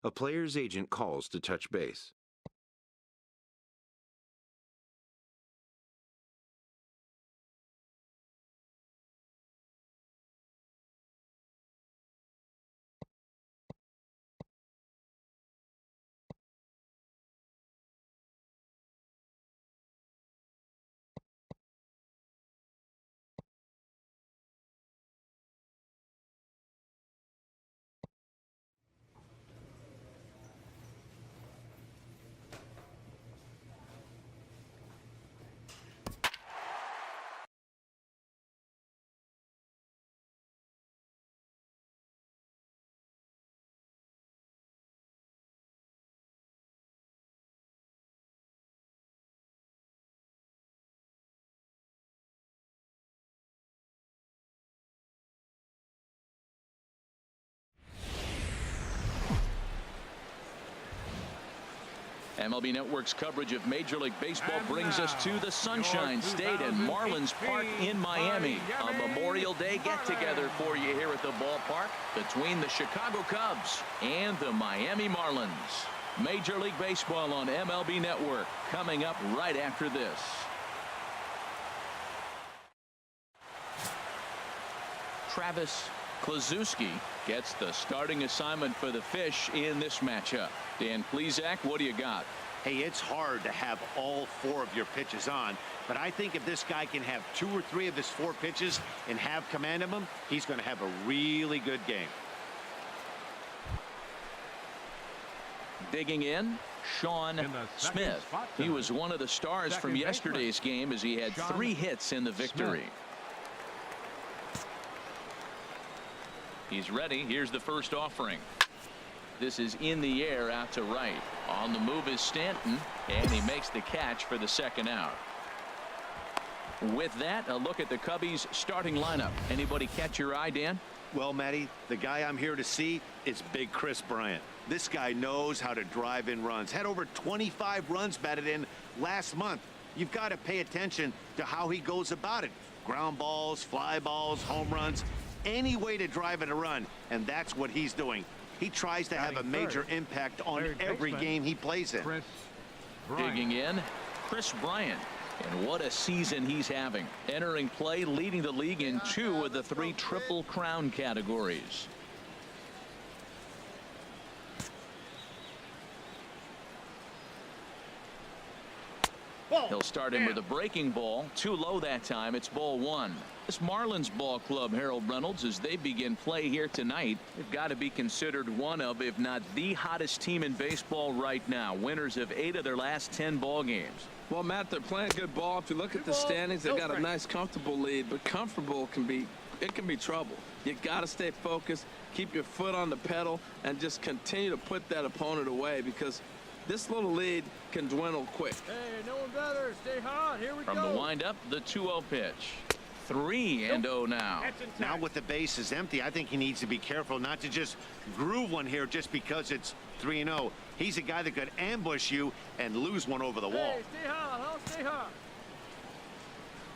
A player's agent calls to touch base. MLB Network's coverage of Major League Baseball brings us to the Sunshine State and Marlins Park in Miami. A Memorial Day get-together for you here at the ballpark between the Chicago Cubs and the Miami Marlins. Major League Baseball on MLB Network coming up right after this. Travis Kluszewski gets the starting assignment for the Fish in this matchup. Dan Plesac, what do you got? Hey, it's hard to have all 4 of your pitches on, but I think if this guy can have 2 or 3 of his 4 pitches and have command of them, he's going to have a really good game. Digging in, Sean Smith. He was one of the stars from yesterday's game as he had 3 hits in the victory. He's ready. Here's the first offering. This is in the air out to right. On the move is Stanton, and he makes the catch for the second out. With that, a look at the Cubbies' starting lineup. Anybody catch your eye, Dan? Well, Matty, the guy I'm here to see is Big Chris Bryant. This guy knows how to drive in runs. Had over 25 runs batted in last month. You've got to pay attention to how he goes about it. Ground balls, fly balls, home runs, any way to drive in a run, and that's what he's doing. He tries to have a major impact on every game he plays in. Digging in, Chris Bryant. And what a season he's having. Entering play, leading the league in 2 of the 3 Triple Crown categories. He'll start him with a breaking ball. Too low that time. It's ball 1. This Marlins ball club, Harold Reynolds, as they begin play here tonight, they've got to be considered one of, if not the hottest team in baseball right now. Winners of 8 of their last 10 ball games. Well, Matt, they're playing good ball. If you look at the standings, they've got a nice, comfortable lead, but comfortable can be trouble. You got to stay focused, keep your foot on the pedal, and just continue to put that opponent away, because this little lead can dwindle quick. Hey, no one better. Stay hot. Here we go. From the windup, the 2-0 pitch. 3-0 now. Now with the bases empty, I think he needs to be careful not to just groove one here just because it's 3-0. He's a guy that could ambush you and lose one over the wall. Hey, stay hot, huh? Stay hot.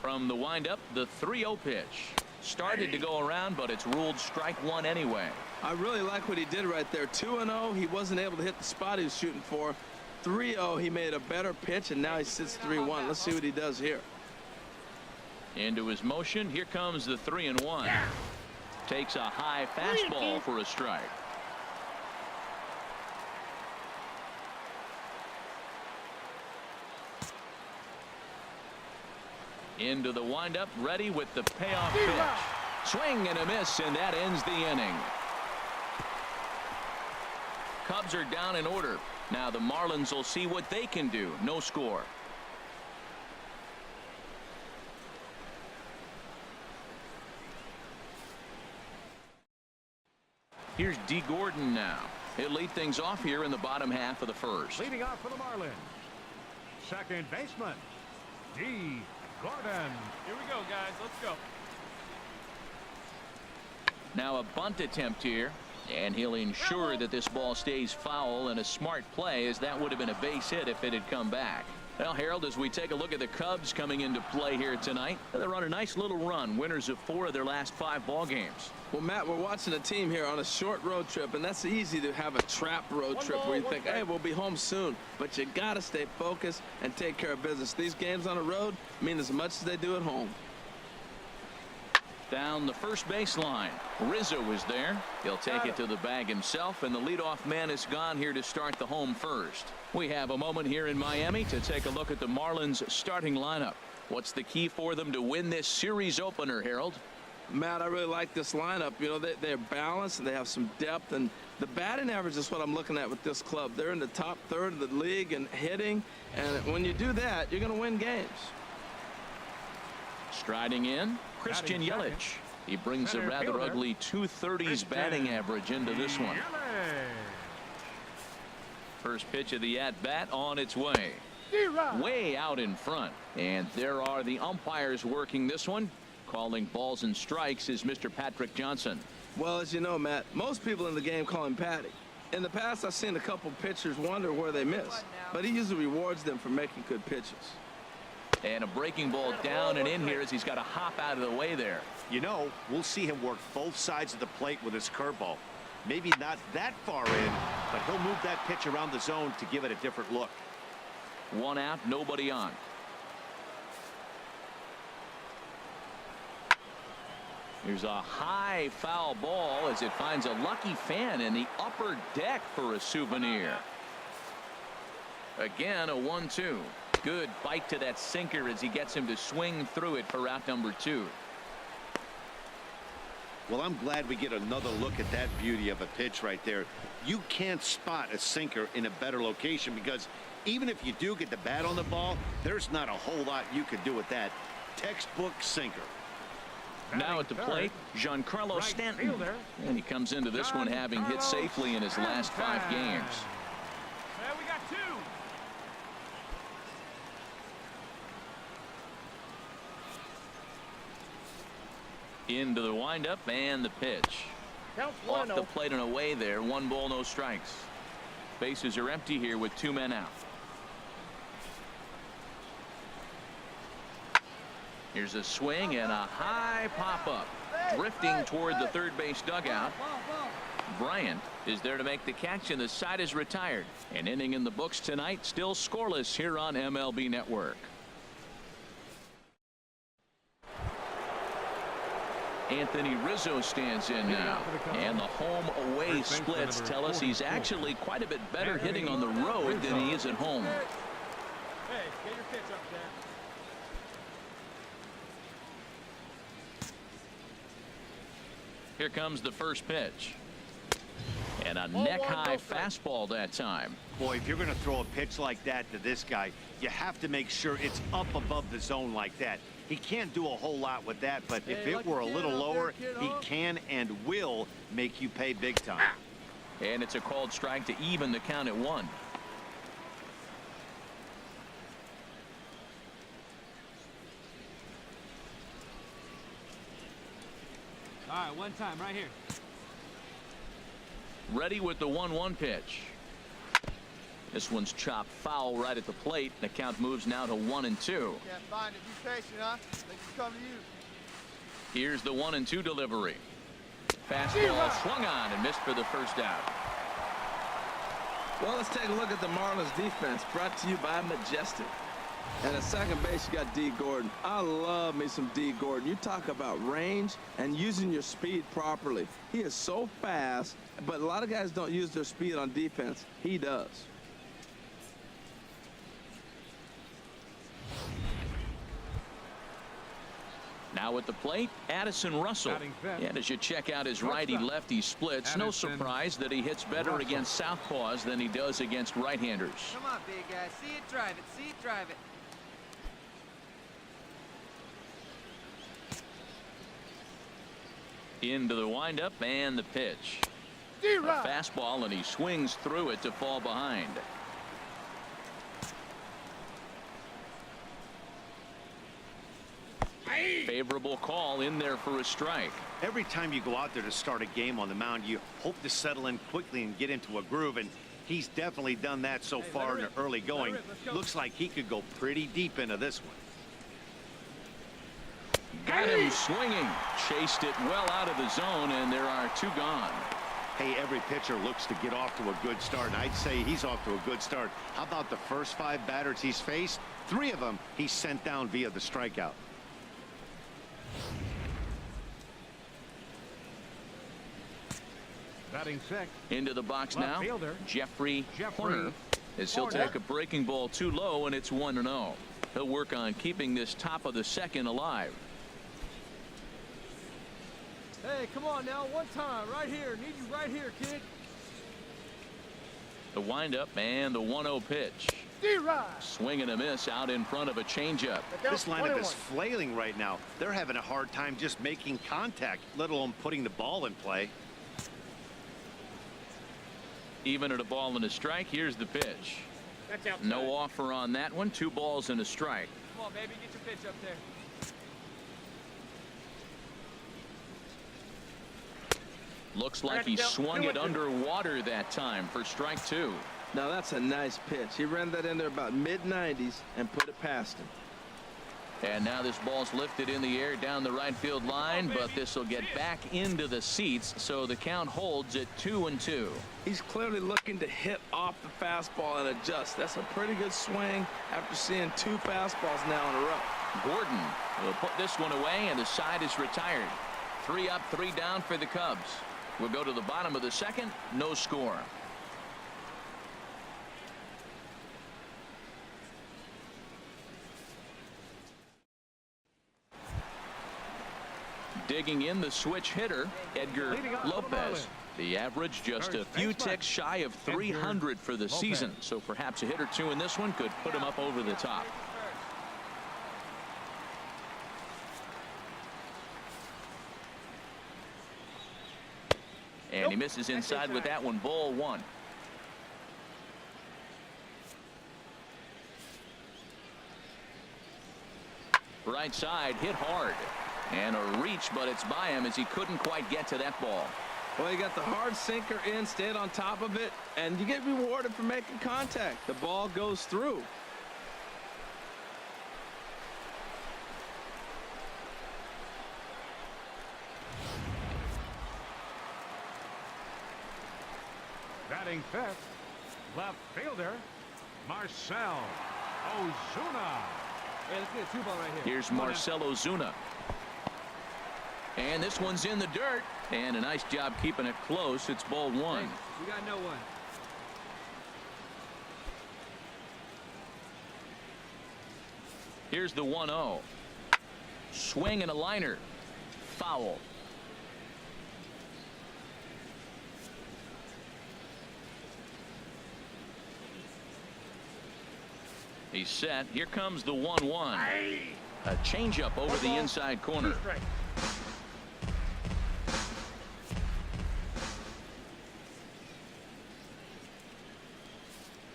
From the windup, the 3-0 pitch. Started to go around, but it's ruled strike 1 anyway. I really like what he did right there. 2-0, he wasn't able to hit the spot he was shooting for. 3-0, he made a better pitch, and now he sits 3-1. Let's see what he does here. Into his motion. Here comes the 3-1. Takes a high fastball for a strike. Into the windup, ready with the payoff pitch. Swing and a miss, and that ends the inning. Cubs are down in order. Now the Marlins will see what they can do. No score. Here's D. Gordon now. He'll lead things off here in the bottom half of the first. Leading off for the Marlins, second baseman, D. Gordon. Here we go, guys. Let's go. Now a bunt attempt here, and he'll ensure that this ball stays foul, and a smart play, as that would have been a base hit if it had come back. Well, Harold, as we take a look at the Cubs coming into play here tonight, they're on a nice little run, winners of 4 of their last 5 ball games. Well, Matt, we're watching a team here on a short road trip, and that's easy to have a trap road trip where you think, hey, we'll be home soon. But you got to stay focused and take care of business. These games on the road mean as much as they do at home. Down the first baseline, Rizzo is there. He'll take it to the bag himself, and the leadoff man is gone here to start the home first. We have a moment here in Miami to take a look at the Marlins starting lineup. What's the key for them to win this series opener, Harold? Matt, I really like this lineup. You know, they're balanced and they have some depth, and the batting average is what I'm looking at with this club. They're in the top third of the league in hitting, and when you do that, you're going to win games. Striding in, Christian Yelich. He brings a rather ugly 230s batting average into this one. First pitch of the at-bat on its way. Way out in front. And there are the umpires working this one. Calling balls and strikes is Mr. Patrick Johnson. Well, as you know, Matt, most people in the game call him Patty. In the past, I've seen a couple pitchers wonder where they miss, but he usually rewards them for making good pitches. And a breaking ball down and in here as he's got to hop out of the way there. You know, we'll see him work both sides of the plate with his curveball. Maybe not that far in, but he'll move that pitch around the zone to give it a different look. 1 out, nobody on. Here's a high foul ball as it finds a lucky fan in the upper deck for a souvenir. Again, a 1-2. Good bite to that sinker as he gets him to swing through it for out number 2. Well, I'm glad we get another look at that beauty of a pitch right there. You can't spot a sinker in a better location because even if you do get the bat on the ball, there's not a whole lot you could do with that. Textbook sinker. Now at the plate, Giancarlo Stanton. And he comes into this one having hit safely in his last 5 games. We got 2. Into the windup and the pitch. Off the plate and away there. 1 ball, no strikes. Bases are empty here with 2 men out. Here's a swing and a high pop-up. Drifting toward the third base dugout. Bryant is there to make the catch, and the side is retired. An inning in the books tonight, still scoreless here on MLB Network. Anthony Rizzo stands in now, and the home-away splits tell us he's actually quite a bit better hitting on the road than he is at home. Hey, get your pitch up there. Here comes the first pitch. And a neck-high fastball that time. Boy, if you're going to throw a pitch like that to this guy, you have to make sure it's up above the zone like that. He can't do a whole lot with that, but if it were a little lower, he can and will make you pay big time. And it's a called strike to even the count at 1. All right, 1 time right here. Ready with the 1-1 pitch. This one's chopped foul right at the plate. The count moves now to 1-2. Can't find it. Be patient, huh? They can come to you. Here's the 1-2 delivery. Fastball swung on and missed for the first out. Well, let's take a look at the Marlins defense, brought to you by Majestic. And at second base, you got D. Gordon. I love me some D. Gordon. You talk about range and using your speed properly. He is so fast, but a lot of guys don't use their speed on defense. He does. Now at the plate, Addison Russell. And as you check out his righty-lefty splits, no surprise that he hits better against southpaws than he does against right-handers. Come on, big guy. See it, drive it. See it, drive it. Into the windup and the pitch. A fastball, and he swings through it to fall behind. Favorable call in there for a strike. Every time you go out there to start a game on the mound, you hope to settle in quickly and get into a groove, and He's definitely done that so far in the early going. Looks like he could go pretty deep into this one. Got him swinging. Chased it well out of the zone, and there are 2 gone. Hey, every pitcher looks to get off to a good start, and I'd say he's off to a good start. How about the first 5 batters he's faced? 3 of them he's sent down via the strikeout. Batting 6. Into the box Left now. fielder. Jeffrey Horner. As he'll take a breaking ball too low, and it's 1-0. He'll work on keeping this top of the second alive. Hey, come on now, one time, right here. Need you right here, kid. The windup and the 1-0 pitch. D-Rod. Swing and a miss out in front of a changeup. This lineup is flailing right now. They're having a hard time just making contact, let alone putting the ball in play. Even at a ball and a strike, here's the pitch. No offer on that one. 2 balls and a strike. Come on, baby, get your pitch up there. Looks like he swung it underwater that time for strike 2. Now that's a nice pitch. He ran that in there about mid-90s and put it past him. And now this ball's lifted in the air down the right field line, but this will get back into the seats, so the count holds at 2-2. He's clearly looking to hit off the fastball and adjust. That's a pretty good swing after seeing 2 fastballs now in a row. Gordon will put this one away, and the side is retired. 3 up, 3 down for the Cubs. We'll go to the bottom of the second. No score. Digging in the switch hitter, Edgar Lopez. The average just a few ticks shy of 300 for the season, so perhaps a hit or 2 in this one could put him up over the top. And he misses inside with that one. Ball 1. Right side hit hard. And a reach, but it's by him as he couldn't quite get to that ball. Well, you got the hard sinker in, stayed on top of it, and you get rewarded for making contact. The ball goes through. Batting 5th, left fielder, Marcell Ozuna. Hey, let's get a 2-ball right here. Here's Marcell Ozuna. And this one's in the dirt. And a nice job keeping it close. It's ball 1. Hey, we got no one. Here's the 1-0. Swing and a liner. Foul. He's set. Here comes the 1-1. A changeup over the inside corner.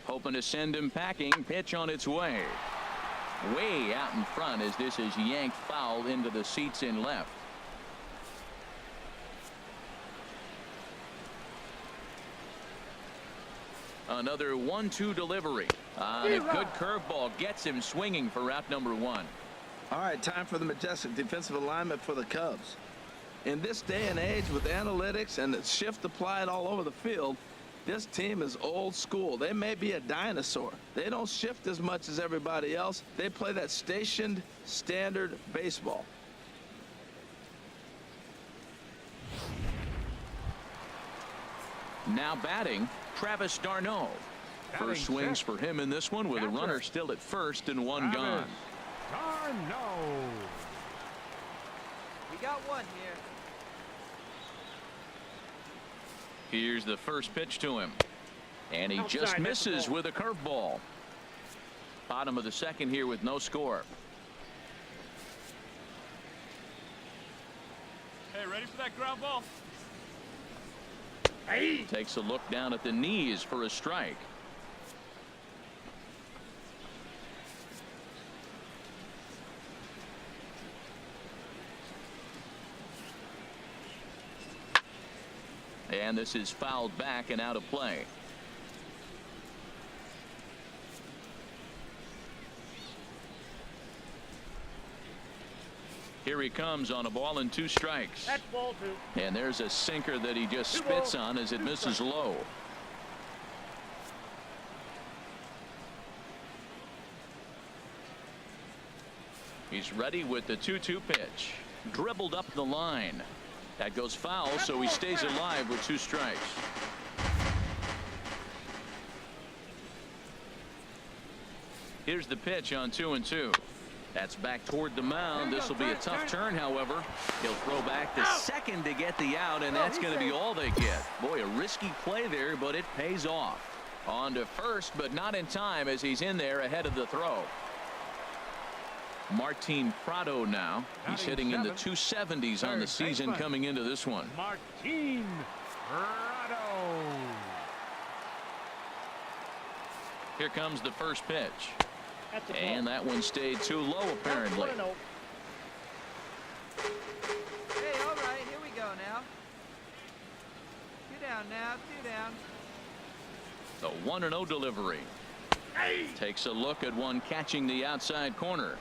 Hoping to send him packing. Pitch on its way. Way out in front as this is yanked foul into the seats in left. Another 1-2 delivery. A good curveball gets him swinging for out number 1. All right, time for the majestic defensive alignment for the Cubs. In this day and age with analytics and the shift applied all over the field, this team is old school. They may be a dinosaur. They don't shift as much as everybody else. They play that stationed standard baseball. Now batting, Travis d'Arnaud. First swings for him in this one with a runner still at first and 1 gone. d'Arnaud. We got one here. Here's the first pitch to him. And he just misses with a curveball. Bottom of the second here with no score. Hey, ready for that ground ball? Takes a look down at the knees for a strike. And this is fouled back and out of play. Here he comes on a ball and 2 strikes. That's ball 2. And there's a sinker that he just spits on as it misses low. He's ready with the 2-2 pitch. Dribbled up the line. That goes foul, so he stays alive with 2 strikes. Here's the pitch on 2-2. That's back toward the mound. This will be a tough turn, however. He'll throw back to second to get the out, and that's going to be all they get. Boy, a risky play there, but it pays off. On to first, but not in time as he's in there ahead of the throw. Martin Prado now. He's hitting in the 270s on the season coming into this one. Martin Prado. Here comes the first pitch. And that one stayed too low, apparently. Hey, all right, here we go now. 2 down now, 2 down. The 1-0 delivery. Takes a look at one catching the outside corner.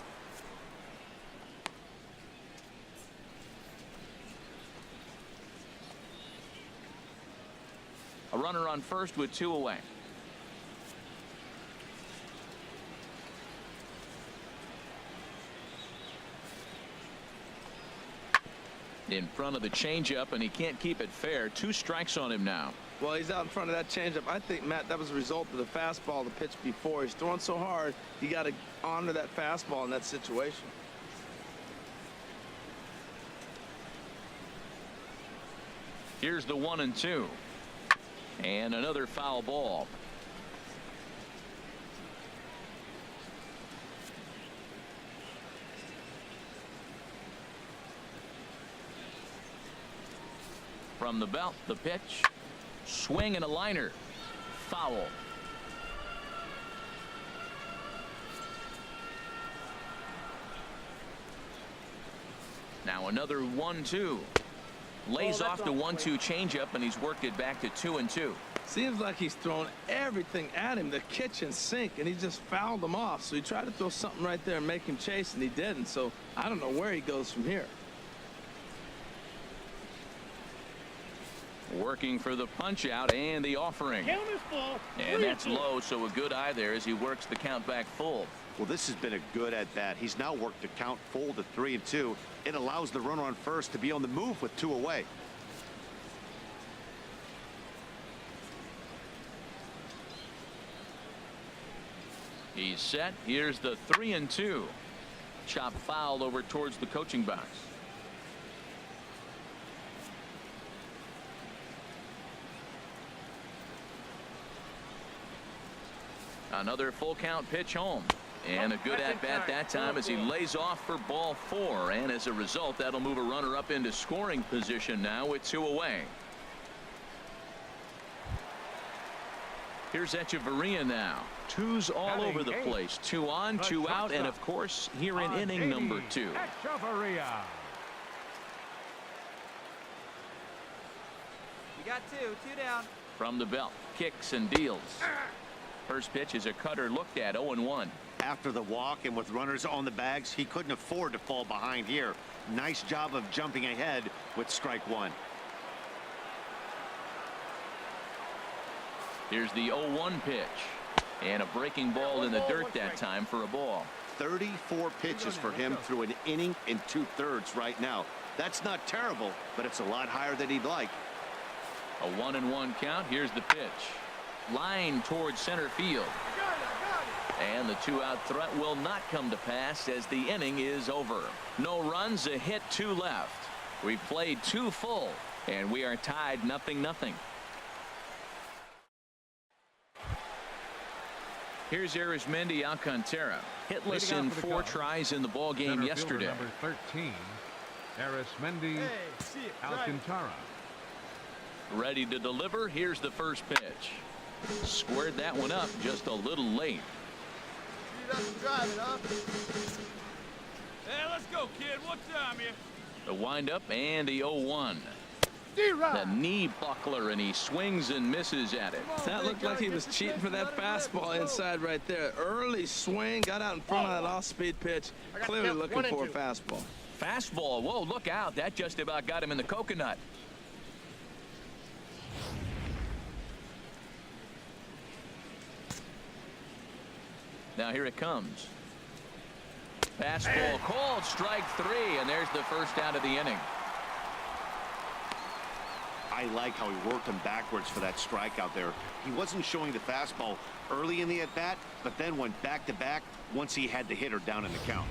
A runner on first with 2 away. In front of the changeup, and he can't keep it fair. 2 strikes on him now. Well, he's out in front of that changeup. I think, Matt, that was a result of the fastball, the pitch before. He's throwing so hard, you got to honor that fastball in that situation. Here's the 1-2. And another foul ball. From the belt, the pitch. Swing and a liner. Foul. Now another 1-2. Lays off the 1-2 changeup, and he's worked it back to 2-2. Seems like he's thrown everything at him, the kitchen sink, and he just fouled them off. So he tried to throw something right there and make him chase, and he didn't. So I don't know where he goes from here. Working for the punch out and the offering. And that's low, so a good eye there as he works the count back full. Well, this has been a good at bat. He's now worked the count full to 3-2. It allows the runner on first to be on the move with 2 away. He's set. Here's the 3-2. Chop foul over towards the coaching box. Another full count pitch home. And a good at bat that time as he lays off for ball 4. And as a result, that'll move a runner up into scoring position now with 2 away. Here's Echeverria now. 2's all over the place. 2 on, 2 out, and of course here in inning number 2. Echeverria. You got 2 down. From the belt, kicks and deals. First pitch is a cutter looked at. 0-1. After the walk and with runners on the bags, he couldn't afford to fall behind here. Nice job of jumping ahead with strike 1. Here's the 0-1 pitch. And a breaking ball in the dirt that time for a ball. 34 pitches for him through an inning and 2/3 right now. That's not terrible, but it's a lot higher than he'd like. A 1-1 count. Here's the pitch. Line towards center field. And the 2-out threat will not come to pass as the inning is over. No runs, a hit, 2 left. We've played 2 full, and we are tied 0-0. Here's Arismendi Alcantara. Hitless in 4 tries in the ball game yesterday. Number 13, Arismendi Alcantara. Ready to deliver. Here's the first pitch. Squared that one up just a little late. Hey, let's go, kid. What time here? The windup and the 0-1. The knee buckler, and he swings and misses at it. That looked like he was cheating for that fastball inside right there. Early swing, got out in front of that off-speed pitch. Clearly looking for a fastball. Fastball. Whoa, look out. That just about got him in the coconut. Now here it comes. Fastball called, strike 3, and there's the first out of the inning. I like how he worked him backwards for that strikeout there. He wasn't showing the fastball early in the at-bat, but then went back-to-back once he had the hitter down in the count.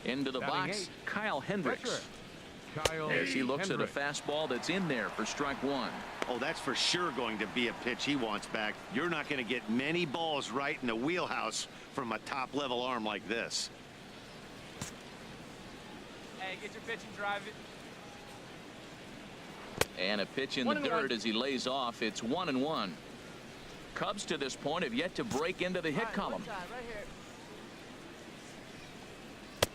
Into the box, 8. Kyle Hendricks. Kyle As he looks Hendricks. at a fastball that's in there for strike 1. Oh, that's for sure going to be a pitch he wants back. You're not going to get many balls right in the wheelhouse from a top-level arm like this. Hey, get your pitch and drive it. And a pitch in the dirt as he lays off. It's 1-1. Cubs to this point have yet to break into the hit column.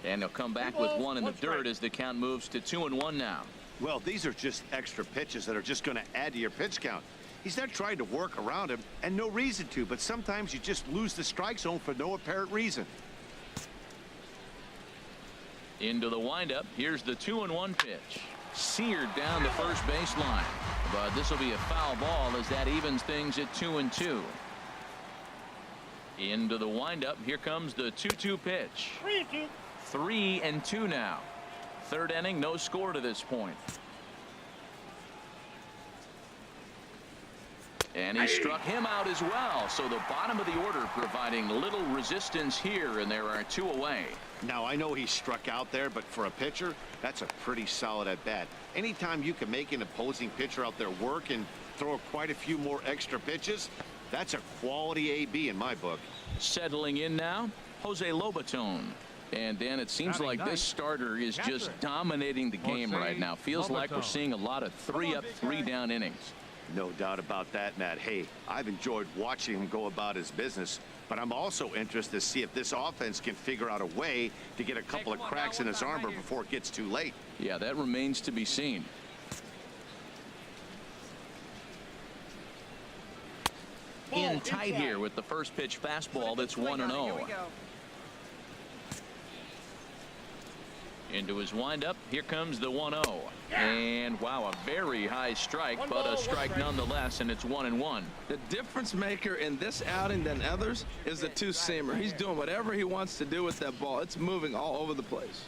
And they'll come back with one in the dirt as the count moves to 2-1 now. Well, these are just extra pitches that are just going to add to your pitch count. He's not trying to work around him, and no reason to, but sometimes you just lose the strike zone for no apparent reason. Into the windup. Here's the 2-1 pitch. Seared down the first baseline. But this will be a foul ball as that evens things at 2-2. Into the windup. Here comes the 2-2 pitch. 3-2 now. Third inning, no score to this point. And he struck him out as well. So the bottom of the order providing little resistance here, and there are 2 away. Now, I know he struck out there, but for a pitcher, that's a pretty solid at-bat. Anytime you can make an opposing pitcher out there work and throw quite a few more extra pitches, that's a quality AB in my book. Settling in now, Jose Lobaton. And Dan, it seems like this starter is just dominating the game right now. Feels like we're seeing a lot of 3-up, 3-down innings. No doubt about that, Matt. Hey, I've enjoyed watching him go about his business, but I'm also interested to see if this offense can figure out a way to get a couple of cracks in his armor before it gets too late. Yeah, that remains to be seen. In tight here with the first pitch fastball that's 1-0. Into his windup. Here comes the 1-0. And wow, a very high strike, but a strike nonetheless, and it's 1-1. The difference maker in this outing than others is the two-seamer. He's doing whatever he wants to do with that ball. It's moving all over the place.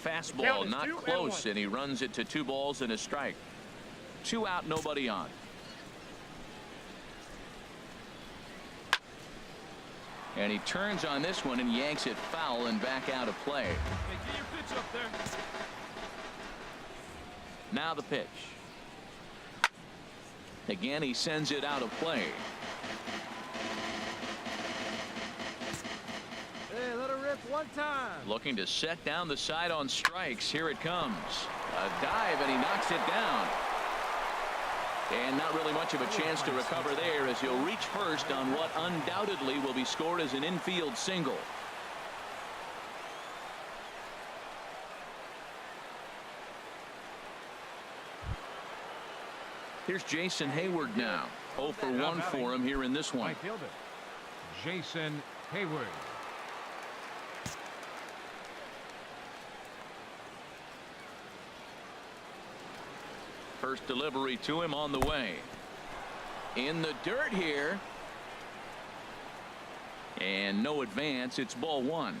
Fastball not close, and he runs it to 2 balls and a strike. 2 out, nobody on. And he turns on this one and yanks it foul and back out of play. Hey, get your pitch up there. Now the pitch. Again, he sends it out of play. Hey, let her rip one time. Looking to set down the side on strikes. Here it comes. A dive, and he knocks it down. And not really much of a chance to recover there as he'll reach first on what undoubtedly will be scored as an infield single. Here's Jason Hayward now. 0 for 1 for him here in this one. Right fielder, Jason Hayward. First delivery to him on the way. In the dirt here. And no advance. It's ball 1.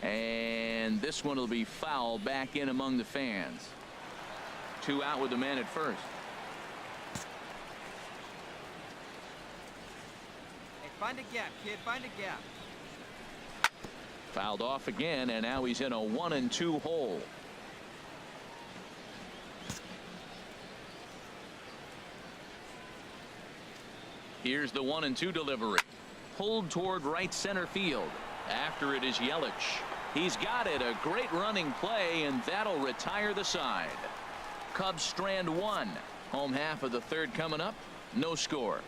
And this one will be foul back in among the fans. 2 out with the man at first. Find a gap, kid. Find a gap. Fouled off again, and now he's in a 1-2 hole. Here's the 1-2 delivery. Pulled toward right center field. After it is Yelich. He's got it. A great running play, and that'll retire the side. Cubs strand 1. Home half of the third coming up. No score.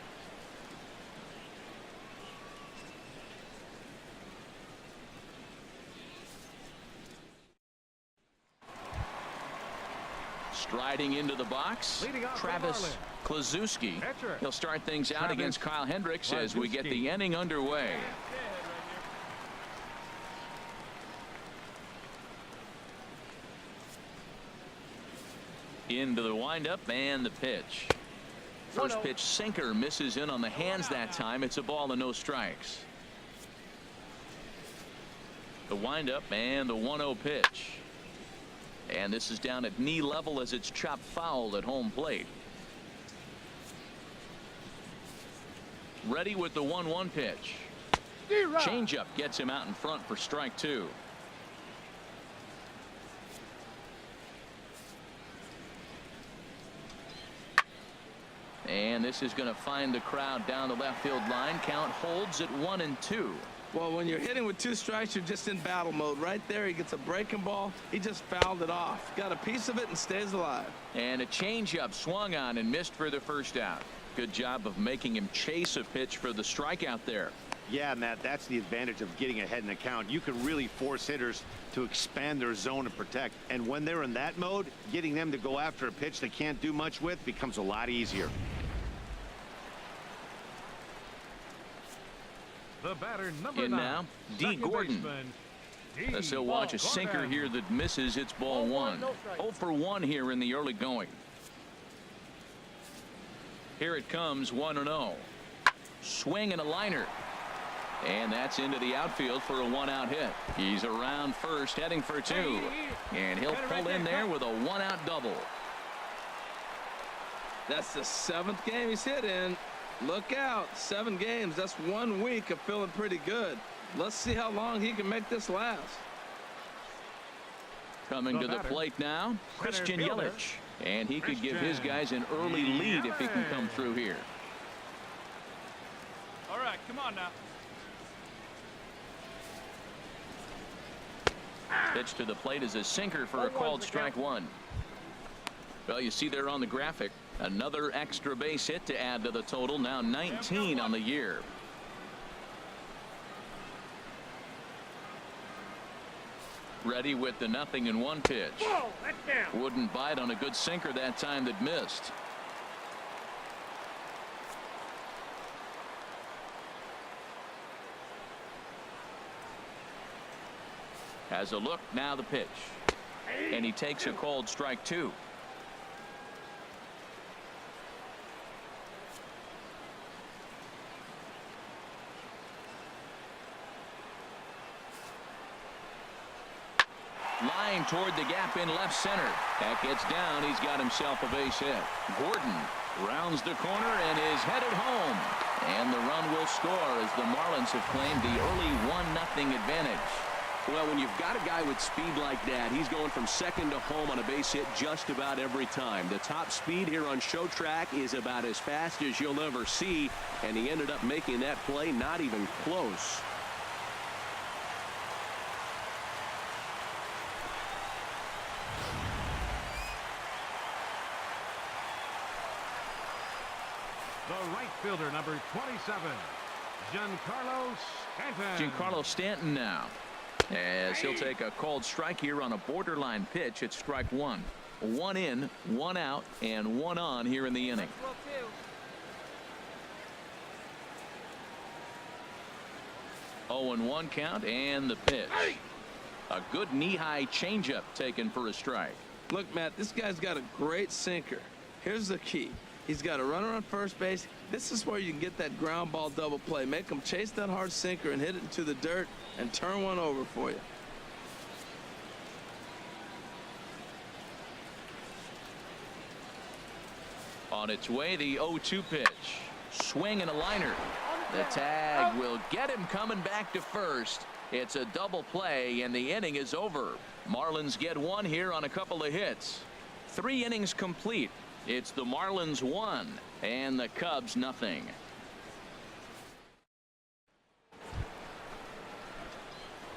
Striding into the box, Travis Klazuski. He'll start things out against Kyle Hendricks as we get the inning underway. Into the windup and the pitch. First pitch sinker misses in on the hands that time. It's a ball and no strikes. The windup and the 1-0 pitch. And this is down at knee level as it's chopped foul at home plate. Ready with the 1-1 pitch. Changeup gets him out in front for strike 2. And this is going to find the crowd down the left field line. Count holds at 1-2. Well, when you're hitting with 2 strikes, you're just in battle mode. Right there, he gets a breaking ball. He just fouled it off. Got a piece of it and stays alive. And a changeup swung on and missed for the first out. Good job of making him chase a pitch for the strikeout there. Yeah, Matt, that's the advantage of getting ahead in the count. You can really force hitters to expand their zone and protect. And when they're in that mode, getting them to go after a pitch they can't do much with becomes a lot easier. The batter, number In 9, now, D. Gordon. As he'll watch a sinker here that misses. It's ball 1. 0 for 1 here in the early going. Here it comes, 1-0. Swing and a liner. And that's into the outfield for a 1-out hit. He's around first, heading for 2. And he'll pull in there with a 1-out double. That's the 7th game he's hit in. Look out. 7 games. That's 1 week of feeling pretty good. Let's see how long he can make this last. Coming to the plate now, Christian Yelich. And he could give his guys an early lead if he can come through here. All right, come on now. Pitch to the plate is a sinker for a called strike 1. Well, you see there on the graphic, another extra base hit to add to the total. Now 19 on the year. Ready with the 0-1 pitch. Wouldn't bite on a good sinker that time that missed. Has a look, now the pitch. And he takes a called strike 2. Line toward the gap in left center. That gets down. He's got himself a base hit. Gordon rounds the corner and is headed home. And the run will score as the Marlins have claimed the early 1-0 advantage. Well, when you've got a guy with speed like that, he's going from second to home on a base hit just about every time. The top speed here on Show Track is about as fast as you'll ever see, and he ended up making that play not even close. The right fielder, number 27, Giancarlo Stanton. Giancarlo Stanton now, as he'll take a called strike here on a borderline pitch at strike 1. 1 in, 1 out, and 1 on here in the inning. Oh, and 1 count, and the pitch. A good knee-high changeup taken for a strike. Look, Matt, this guy's got a great sinker. Here's the key. He's got a runner on first base. This is where you can get that ground ball double play. Make him chase that hard sinker and hit it into the dirt and turn one over for you. On its way, the 0-2 pitch. Swing and a liner. The tag will get him coming back to first. It's a double play, and the inning is over. Marlins get 1 here on a couple of hits. 3 innings complete. It's the Marlins 1 and the Cubs 0.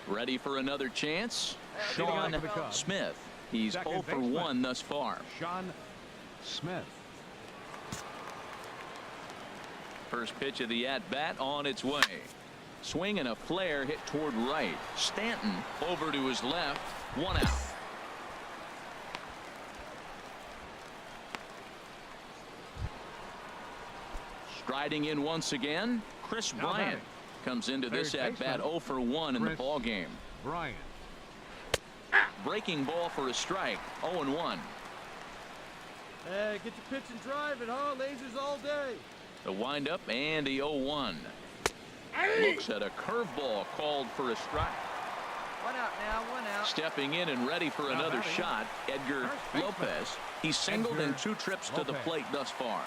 Ready for another chance? Sean Smith. He's 0 for 1 thus far. Sean Smith. First pitch of the at-bat on its way. Swing and a flare hit toward right. Stanton over to his left. 1 out. Striding in once again, Chris Bryant comes into this at-bat 0 for 1 in the ball game. Bryant. Breaking ball for a strike, 0-1. Hey, get your pitch and drive it, huh? Lasers all day. The windup and the 0-1. Looks at a curveball called for a strike. 1 out now, 1 out. Stepping in and ready for another shot, Edgar Lopez. He's singled in 2 trips to the plate thus far.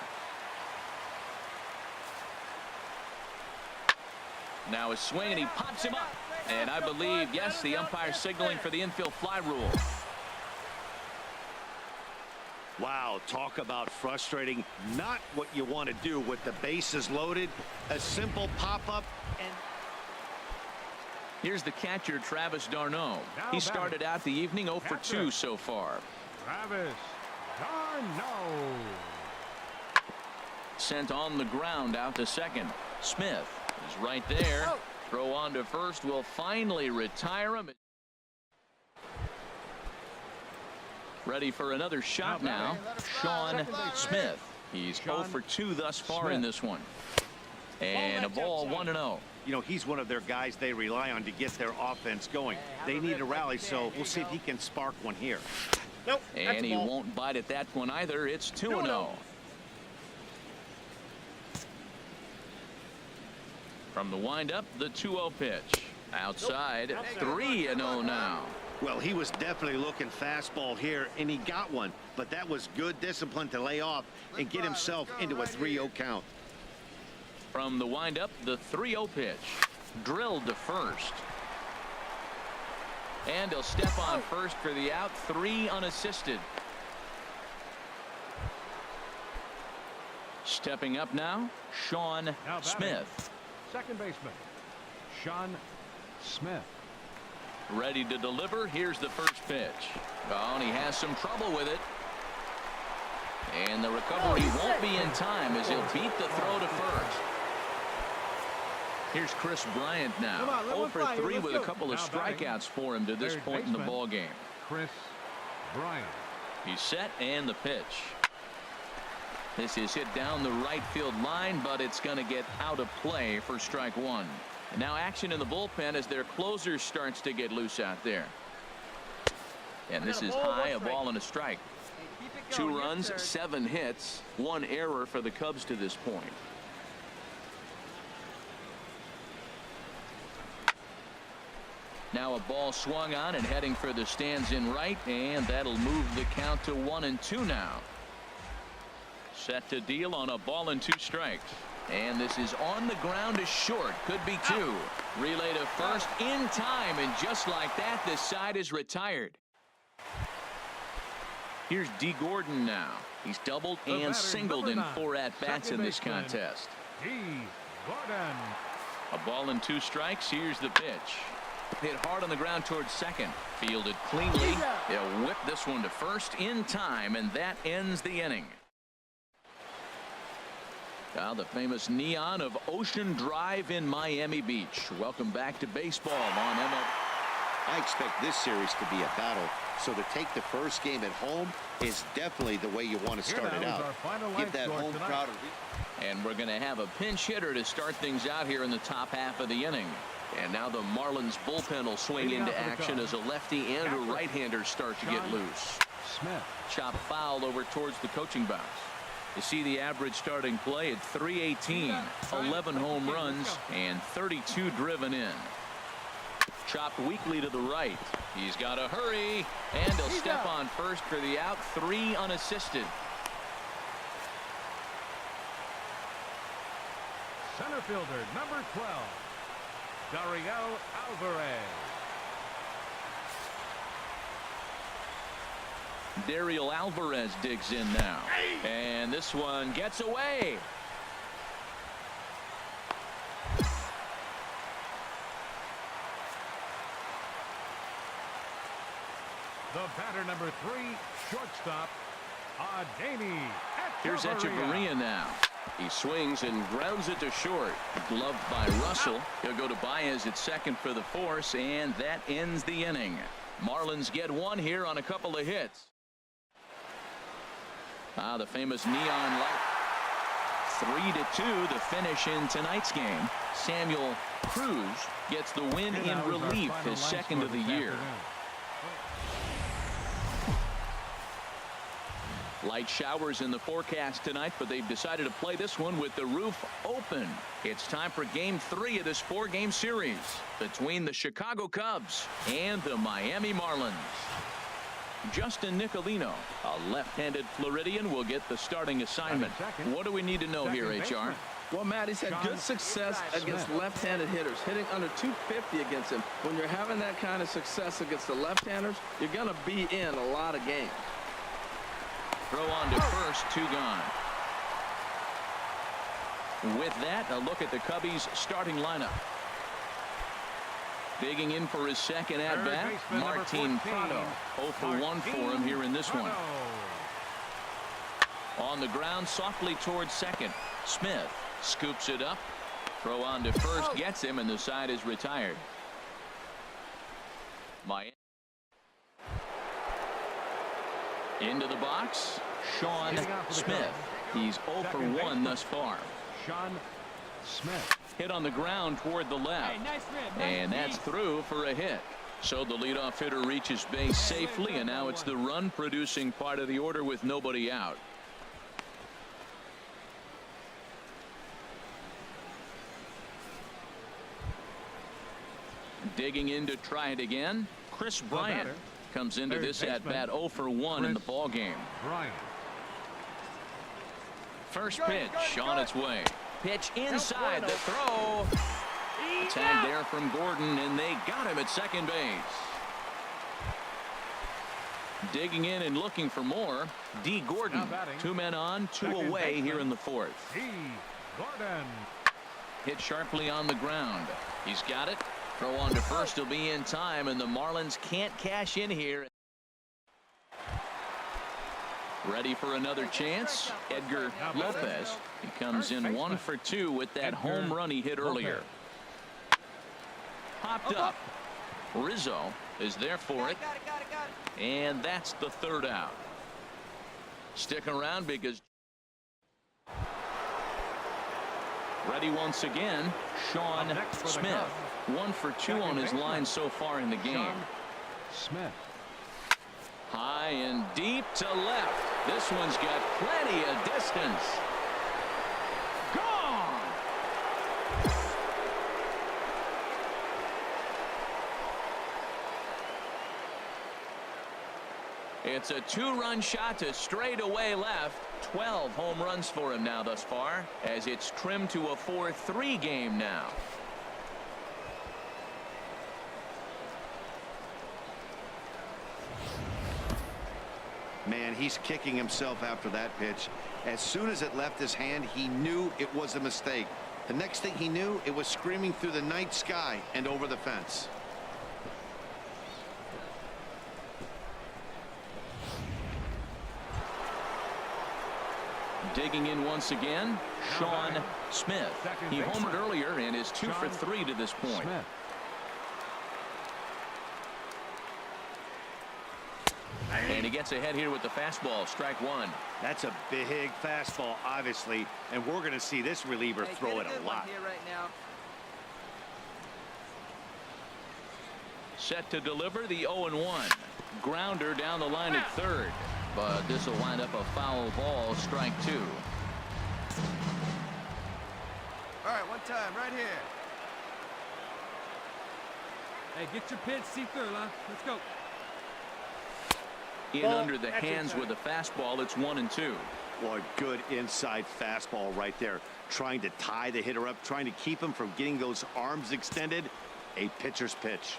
Now a swing and he pops him up. And I believe, yes, the umpire signaling for the infield fly rule. Wow, talk about frustrating. Not what you want to do with the bases loaded. A simple pop-up and... Here's the catcher, Travis d'Arnaud. He started out the evening 0 for 2 so far. Travis d'Arnaud. Sent on the ground out to second. Smith is right there. Throw on to first will finally retire him. Ready for another shot now. Sean Smith. He's 0 for 2 thus far in this one. And a ball 1-0. You know, he's one of their guys they rely on to get their offense going. They need a rally, so we'll see if he can spark one here. Nope. And he won't bite at that one either. It's 2-0. From the windup, the 2-0 pitch. Outside, 3-0 now. Well, he was definitely looking fastball here, and he got one. But that was good discipline to lay off and get himself into a 3-0 count. From the windup, the 3-0 pitch. Drilled to first. And he'll step on first for the out. 3 unassisted. Stepping up now, Sean Smith. Second baseman, Sean Smith. Ready to deliver. Here's the first pitch. Oh, and he has some trouble with it. And the recovery won't be in time as he'll beat the throw to first. Here's Chris Bryant now. 0 for 3 with a couple of strikeouts for him to this point in the ball game. Chris Bryant. He's set and the pitch. This is hit down the right field line, but it's going to get out of play for strike 1. And now action in the bullpen as their closer starts to get loose out there. And this is high, a ball and a strike. 2 runs, 7 hits, 1 error for the Cubs to this point. Now a ball swung on and heading for the stands in right, and that'll move the count to 1-2 now. Set to deal on a ball and 2 strikes. And this is on the ground to short. Could be 2. Relay to first in time, and just like that, this side is retired. Here's D. Gordon now. He's doubled and singled in 4 at-bats in this contest. D. Gordon. A ball and 2 strikes. Here's the pitch. Hit hard on the ground towards second. Fielded cleanly. They'll whip this one to first in time, and that ends the inning. Now the famous neon of Ocean Drive in Miami Beach. Welcome back to baseball on MLB. I expect this series to be a battle, so to take the first game at home is definitely the way you want to start it out. Give that home crowd a... And we're going to have a pinch hitter to start things out here in the top half of the inning. And now the Marlins bullpen will swing into action as a lefty and a right-hander start to get loose. Smith. Chop foul over towards the coaching box. You see the average starting play at 318, 11 home runs, and 32 driven in. Chopped weakly to the right. He's got to hurry, and he'll step on first for the out. 3 unassisted. Center fielder, number 12, Dariel Alvarez. Dariel Alvarez digs in now. And this one gets away. The batter, number 3, shortstop, Adani. Here's Echeverria now. He swings and grounds it to short. Gloved by Russell. He'll go to Baez at second for the force, and that ends the inning. Marlins get 1 here on a couple of hits. The famous neon light. 3-2 the finish in tonight's game. Samuel Cruz gets the win in relief, his second of the year. Light showers in the forecast tonight, but they've decided to play this one with the roof open. It's time for Game 3 of this 4-game series between the Chicago Cubs and the Miami Marlins. Justin Nicolino, a left-handed Floridian, will get the starting assignment. What do we need to know here, HR? Well, Matt, he's had good success against left-handed hitters, hitting under 250 against him. When you're having that kind of success against the left-handers, you're going to be in a lot of games. Throw on to first, 2 gone. With that, a look at the Cubbies' starting lineup. Digging in for his second at-bat, Martin Prado. 0 for 1 for him here in this one. On the ground, softly towards second. Smith scoops it up. Throw on to first, gets him, and the side is retired. Miami. Into the box, Sean Smith. He's 0 for 1 thus far. Sean Smith. Hit on the ground toward the left. And that's through for a hit. So the leadoff hitter reaches base safely, and now it's the run-producing part of the order with nobody out. Digging in to try it again, Chris Bryant comes into this at-bat 0 for 1 in the ballgame. First pitch on its way. Pitch inside, the throw. Tag there from Gordon, and they got him at second base. Digging in and looking for more, D. Gordon. 2 men on, 2 away here in the 4th. D. Gordon. Hit sharply on the ground. He's got it. Throw on to first will be in time, and the Marlins can't cash in here. Ready for another chance, Edgar Lopez. He comes in 1 for 2 with that home run he hit earlier. Popped up. Rizzo is there for it. And that's the 3rd out. Stick around because ready once again, Sean Smith. 1 for 2 on his line so far in the game. Smith. High and deep to left. This one's got plenty of distance. Gone. It's a 2-run shot to straightaway left. 12 home runs for him now thus far, as it's trimmed to a 4-3 game now. Man, he's kicking himself after that pitch. As soon as it left his hand, he knew it was a mistake. The next thing he knew, it was screaming through the night sky and over the fence. Digging in once again, Sean Smith. He homered earlier and is 2 for 3 to this point. And he gets ahead here with the fastball, strike 1. That's a big fastball, obviously, and we're going to see this reliever throw it a lot. Set to deliver the 0-1. Grounder down the line at third, but this will wind up a foul ball, strike 2. All right, one time, right here. Hey, get your pitch, see through, huh? Let's go. In under the hands with a fastball, it's 1-2. Well, a good inside fastball right there, trying to tie the hitter up, trying to keep him from getting those arms extended. A pitcher's pitch.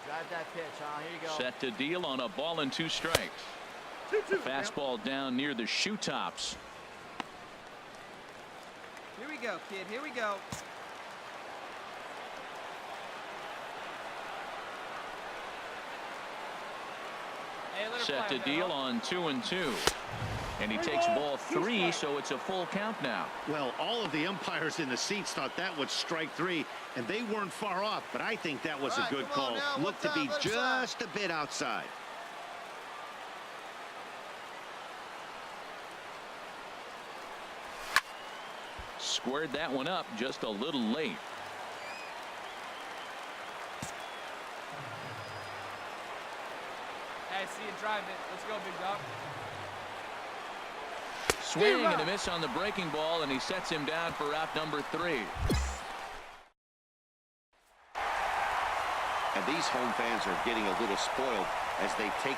Drive that pitch, huh? Here you go. Set to deal on a ball and 2 strikes. Fastball down near the shoe tops. Here we go, kid. Here we go. Set to deal on 2-2. And he takes ball 3, so it's a full count now. Well, all of the umpires in the seats thought that was strike 3, and they weren't far off, but I think that was a good call. Looked to be just a bit outside. squared that one up just a little late. Hey, see you driving it. Let's go, big dog. Swing and a miss on the breaking ball, and he sets him down for out number 3. And these home fans are getting a little spoiled as they take